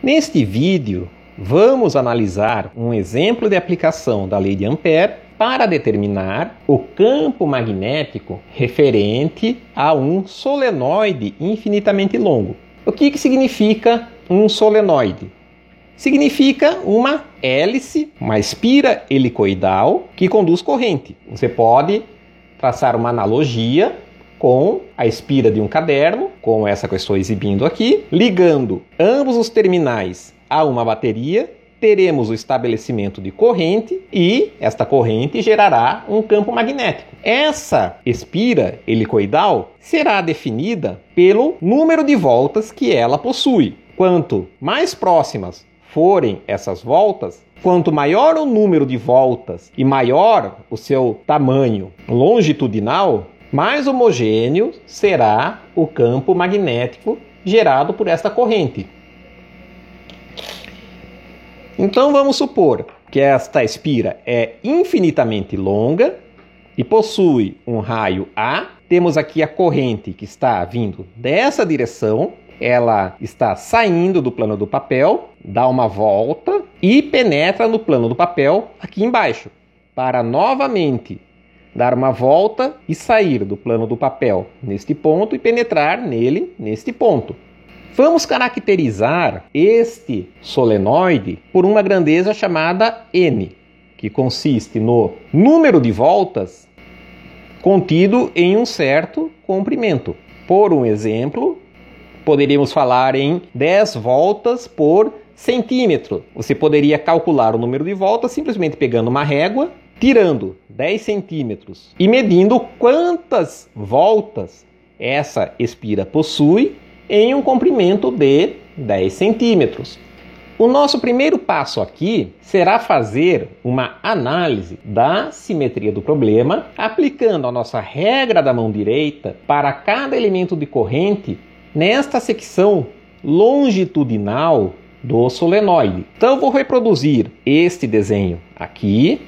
Neste vídeo, vamos analisar um exemplo de aplicação da lei de Ampère para determinar o campo magnético referente a um solenoide infinitamente longo. O que significa um solenoide? Significa uma hélice, uma espira helicoidal que conduz corrente. Você pode traçar uma analogia com a espira de um caderno, como essa que eu estou exibindo aqui, ligando ambos os terminais a uma bateria, teremos o estabelecimento de corrente e esta corrente gerará um campo magnético. Essa espira helicoidal será definida pelo número de voltas que ela possui. Quanto mais próximas forem essas voltas, quanto maior o número de voltas e maior o seu tamanho longitudinal, mais homogêneo será o campo magnético gerado por esta corrente. Então vamos supor que esta espira é infinitamente longa e possui um raio A. Temos aqui a corrente que está vindo dessa direção, ela está saindo do plano do papel, dá uma volta e penetra no plano do papel aqui embaixo, para novamente dar uma volta e sair do plano do papel neste ponto e penetrar nele neste ponto. Vamos caracterizar este solenoide por uma grandeza chamada N, que consiste no número de voltas contido em um certo comprimento. Por um exemplo, poderíamos falar em 10 voltas por centímetro. Você poderia calcular o número de voltas simplesmente pegando uma régua, tirando 10 centímetros e medindo quantas voltas essa espira possui em um comprimento de 10 centímetros. O nosso primeiro passo aqui será fazer uma análise da simetria do problema, aplicando a nossa regra da mão direita para cada elemento de corrente nesta secção longitudinal do solenoide. Então, vou reproduzir este desenho aqui.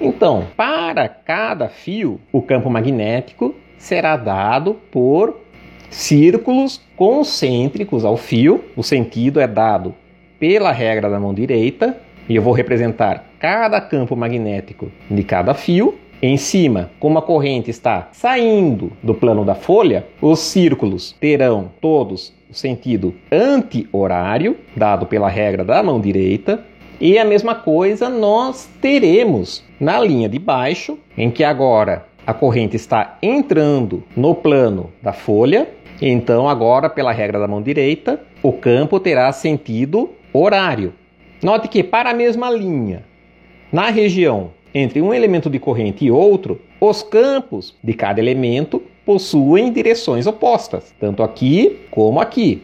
Então, para cada fio, o campo magnético será dado por círculos concêntricos ao fio. O sentido é dado pela regra da mão direita. E eu vou representar cada campo magnético de cada fio. Em cima, como a corrente está saindo do plano da folha, os círculos terão todos o sentido anti-horário, dado pela regra da mão direita. E a mesma coisa nós teremos na linha de baixo, em que agora a corrente está entrando no plano da folha. Então agora, pela regra da mão direita, o campo terá sentido horário. Note que para a mesma linha, na região entre um elemento de corrente e outro, os campos de cada elemento possuem direções opostas, tanto aqui como aqui.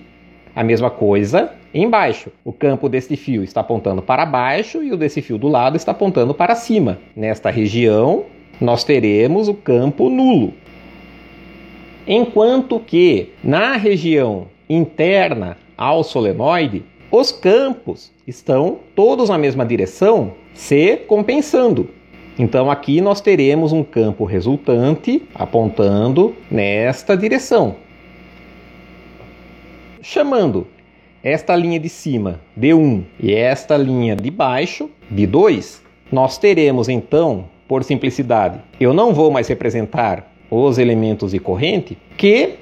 A mesma coisa embaixo. O campo deste fio está apontando para baixo e o desse fio do lado está apontando para cima. Nesta região, nós teremos o campo nulo. Enquanto que na região interna ao solenoide, os campos estão todos na mesma direção, se compensando. Então aqui nós teremos um campo resultante apontando nesta direção. Chamando esta linha de cima de 1 e esta linha de baixo de 2, nós teremos então, por simplicidade, eu não vou mais representar os elementos de corrente, que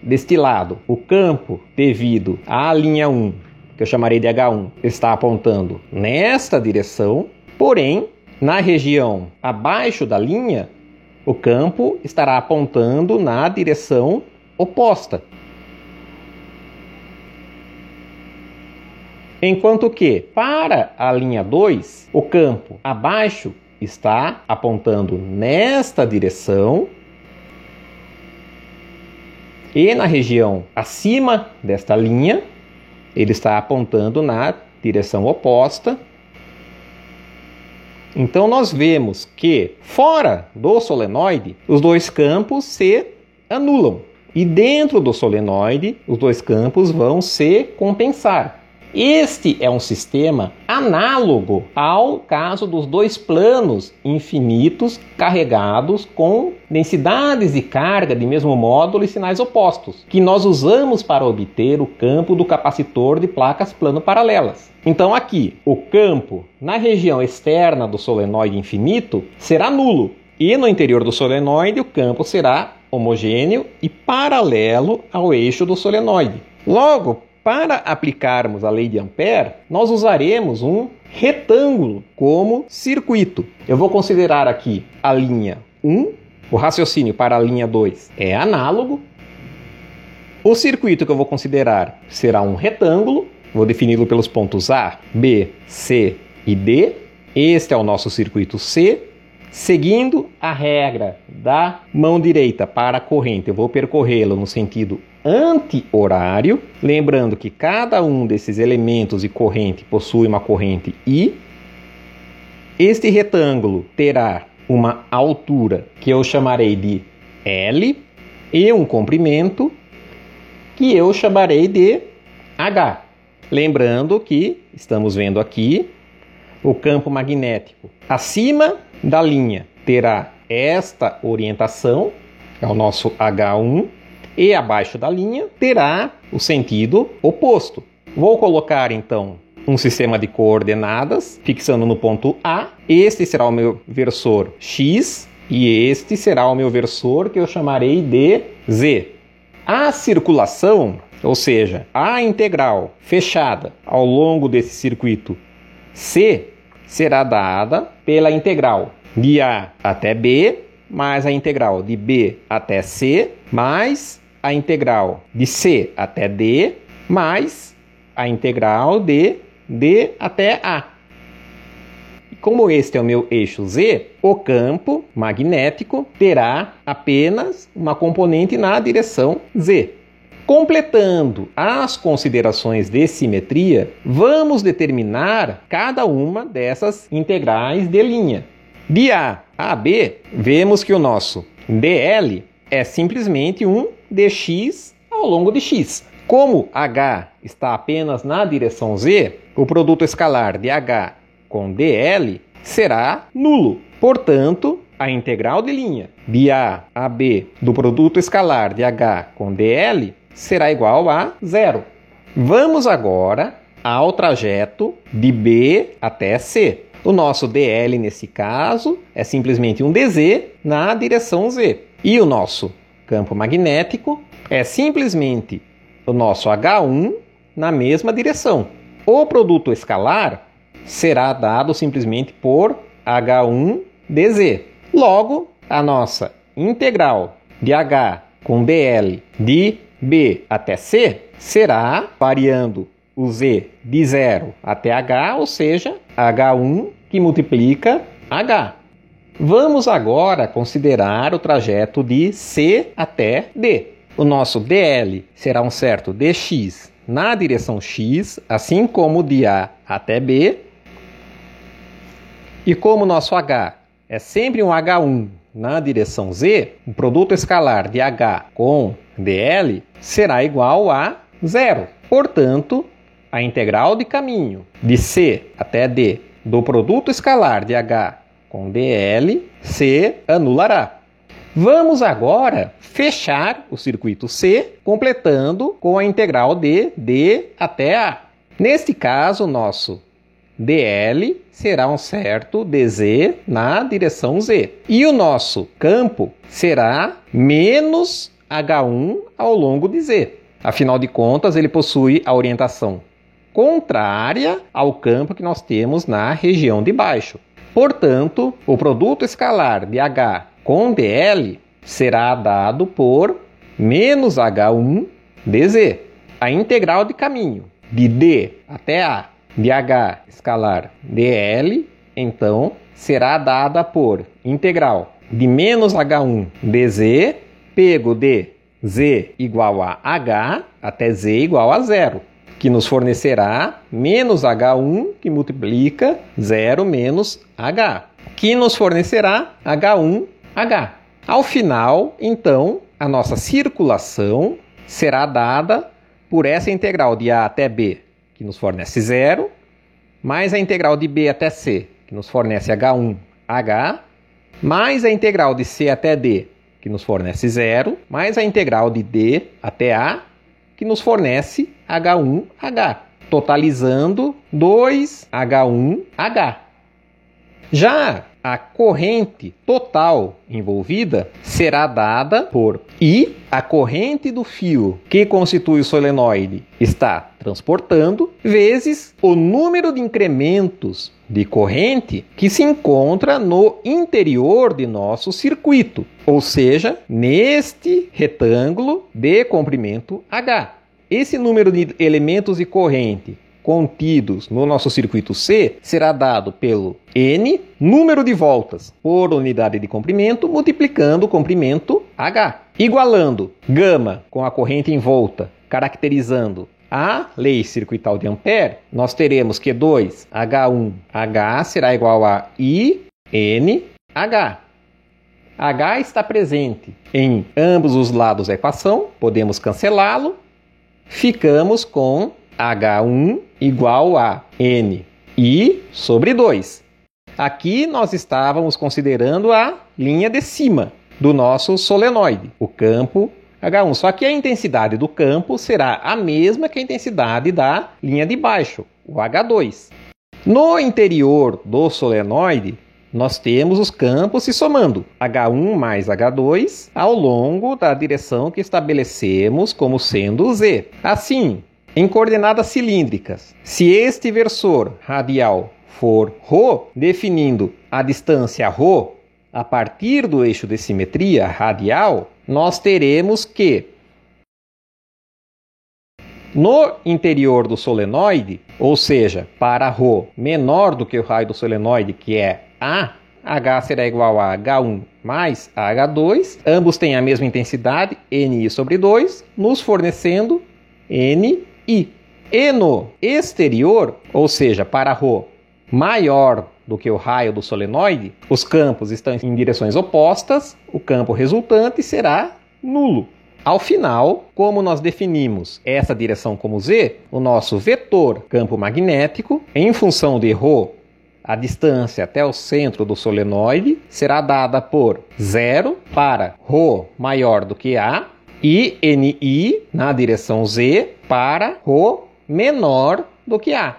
deste lado o campo devido à linha 1, que eu chamarei de H1, está apontando nesta direção, porém, na região abaixo da linha, o campo estará apontando na direção oposta. Enquanto que, para a linha 2, o campo abaixo está apontando nesta direção e na região acima desta linha, ele está apontando na direção oposta. Então nós vemos que fora do solenoide, os dois campos se anulam. E dentro do solenoide, os dois campos vão se compensar. Este é um sistema análogo ao caso dos dois planos infinitos carregados com densidades de carga de mesmo módulo e sinais opostos, que nós usamos para obter o campo do capacitor de placas plano-paralelas. Então aqui, o campo na região externa do solenoide infinito será nulo, e no interior do solenoide o campo será homogêneo e paralelo ao eixo do solenoide. Logo, para aplicarmos a lei de Ampère, nós usaremos um retângulo como circuito. Eu vou considerar aqui a linha 1, o raciocínio para a linha 2 é análogo. O circuito que eu vou considerar será um retângulo, vou defini-lo pelos pontos A, B, C e D. Este é o nosso circuito C. Seguindo a regra da mão direita para a corrente, eu vou percorrê-lo no sentido anti-horário, lembrando que cada um desses elementos e corrente possui uma corrente I. Este retângulo terá uma altura que eu chamarei de L e um comprimento que eu chamarei de H. Lembrando que estamos vendo aqui o campo magnético acima da linha terá esta orientação, é o nosso H1, e abaixo da linha terá o sentido oposto. Vou colocar então um sistema de coordenadas, fixando no ponto A. Este será o meu versor X e este será o meu versor que eu chamarei de Z. A circulação, ou seja, a integral fechada ao longo desse circuito C, será dada pela integral de A até B, mais a integral de B até C, mais a integral de C até D, mais a integral de D até A. Como este é o meu eixo Z, o campo magnético terá apenas uma componente na direção Z. Completando as considerações de simetria, vamos determinar cada uma dessas integrais de linha. De A a B, vemos que o nosso dl é simplesmente um dx ao longo de x. Como H está apenas na direção Z, o produto escalar de H com dl será nulo. Portanto, a integral de linha de A a B do produto escalar de H com dl será igual a zero. Vamos agora ao trajeto de B até C. O nosso dl, nesse caso, é simplesmente um dz na direção Z. E o nosso campo magnético é simplesmente o nosso H1 na mesma direção. O produto escalar será dado simplesmente por H1 dz. Logo, a nossa integral de H com dl de B até C será variando o Z de 0 até H, ou seja, H1 que multiplica H. Vamos agora considerar o trajeto de C até D. O nosso dl será um certo dx na direção x, assim como de A até B. E como o nosso H é sempre um H1 na direção Z, o produto escalar de H com dl será igual a zero. Portanto, a integral de caminho de C até D do produto escalar de H com dl se anulará. Vamos agora fechar o circuito C, completando com a integral de D até A. Neste caso, nosso dl será um certo dz na direção Z. E o nosso campo será menos H1 ao longo de Z. Afinal de contas, ele possui a orientação contrária ao campo que nós temos na região de baixo. Portanto, o produto escalar de H com dl será dado por menos H1 dz. A integral de caminho de D até A de H escalar dl, então, será dada por integral de menos H1 dz pego de z igual a h até z igual a zero, que nos fornecerá menos H1 que multiplica 0 menos H, que nos fornecerá H1H. Ao final, então, a nossa circulação será dada por essa integral de A até B, que nos fornece 0, mais a integral de B até C, que nos fornece H1H, mais a integral de C até D, que nos fornece 0, mais a integral de D até A, que nos fornece H1H, totalizando 2H1H. Já a corrente total envolvida será dada por I, a corrente do fio que constitui o solenoide está transportando, vezes o número de incrementos de corrente que se encontra no interior de nosso circuito, ou seja, neste retângulo de comprimento H. Esse número de elementos de corrente contidos no nosso circuito C será dado pelo N, número de voltas por unidade de comprimento, multiplicando o comprimento H. Igualando gama com a corrente envolta, caracterizando a lei circuital de Ampère, nós teremos que 2H1H será igual a INH. H está presente em ambos os lados da equação, podemos cancelá-lo, ficamos com H1 igual a NI sobre 2. Aqui nós estávamos considerando a linha de cima do nosso solenoide, o campo H1. Só que a intensidade do campo será a mesma que a intensidade da linha de baixo, o H2. No interior do solenoide, nós temos os campos se somando, H1 mais H2, ao longo da direção que estabelecemos como sendo Z. Assim, em coordenadas cilíndricas, se este versor radial for ρ, definindo a distância ρ a partir do eixo de simetria radial, nós teremos que no interior do solenoide, ou seja, para ρ menor do que o raio do solenoide, que é A, H será igual a H1 mais H2, ambos têm a mesma intensidade, NI sobre 2, nos fornecendo NI. E no exterior, ou seja, para ρ maior do que o raio do solenoide, os campos estão em direções opostas, o campo resultante será nulo. Ao final, como nós definimos essa direção como Z, o nosso vetor campo magnético, em função de ρ, a distância até o centro do solenoide, será dada por 0 para ρ maior do que A e NI na direção Z para ρ menor do que A.